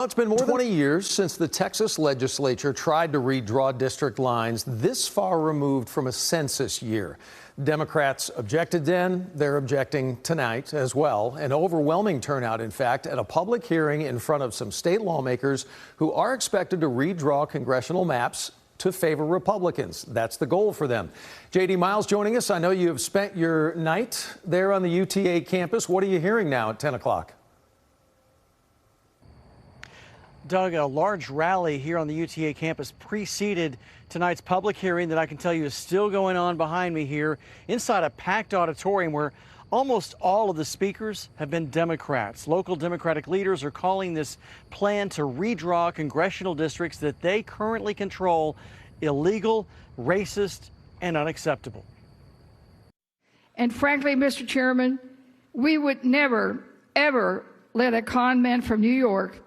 It's been more than 20 years since the Texas legislature tried to redraw district lines this far removed from a census year. Democrats objected then. They're objecting tonight as well. An overwhelming turnout, in fact, at a public hearing in front of some state lawmakers who are expected to redraw congressional maps to favor Republicans. That's the goal for them. J.D. Miles joining us. I know you have spent your night there on the UTA campus. What are you hearing now at 10 o'clock? Doug, a large rally here on the UTA campus preceded tonight's public hearing that I can tell you is still going on behind me here inside a packed auditorium where almost all of the speakers have been Democrats. Local Democratic leaders are calling this plan to redraw congressional districts that they currently control illegal, racist, and unacceptable. And frankly, Mr. Chairman, we would never, ever let a con man from New York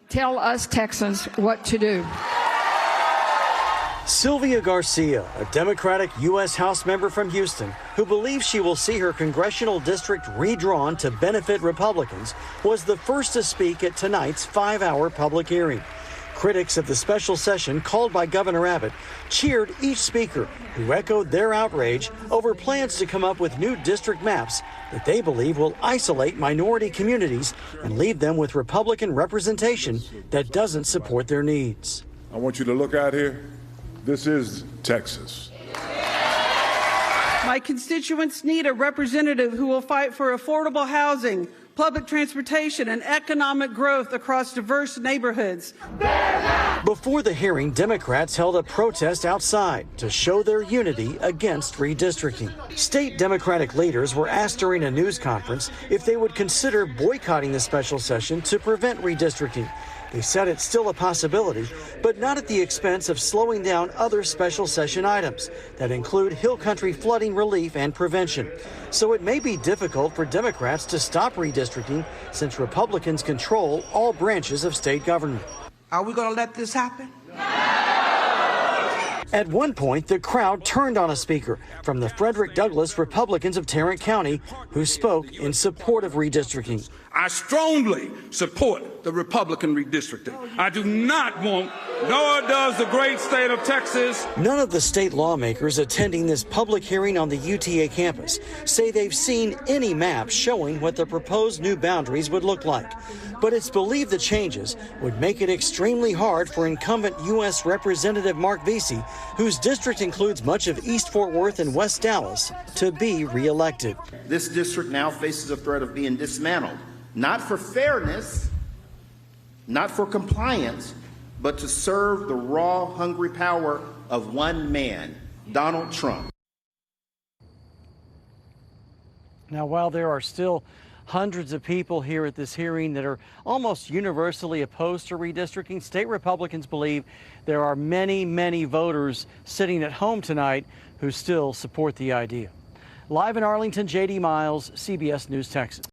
tell us Texans what to do. Sylvia Garcia, a Democratic U.S. House member from Houston, who believes she will see her congressional district redrawn to benefit Republicans, was the first to speak at tonight's 5-hour public hearing. Critics of the special session called by Governor Abbott cheered each speaker, who echoed their outrage over plans to come up with new district maps that they believe will isolate minority communities and leave them with Republican representation that doesn't support their needs. I want you to look out here. This is Texas. My constituents need a representative who will fight for affordable housing, public transportation, and economic growth across diverse neighborhoods. Before the hearing, Democrats held a protest outside to show their unity against redistricting. State Democratic leaders were asked during a news conference if they would consider boycotting the special session to prevent redistricting. They said it's still a possibility, but not at the expense of slowing down other special session items that include hill country flooding relief and prevention. So it may be difficult for Democrats to stop redistricting since Republicans control all branches of state government. Are we going to let this happen? At one point, the crowd turned on a speaker from the Frederick Douglass Republicans of Tarrant County who spoke in support of redistricting. I strongly support the Republican redistricting. I do not want, nor does the great state of Texas. None of the state lawmakers attending this public hearing on the UTA campus say they've seen any maps showing what the proposed new boundaries would look like. But it's believed the changes would make it extremely hard for incumbent U.S. Representative Mark Vesey, whose district includes much of East Fort Worth and West Dallas, to be reelected. This district now faces a threat of being dismantled, not for fairness, not for compliance, but to serve the raw, hungry power of one man, Donald Trump. Now, while there are still hundreds of people here at this hearing that are almost universally opposed to redistricting, state Republicans believe there are many, many voters sitting at home tonight who still support the idea. Live in Arlington, J.D. Miles, CBS News, Texas.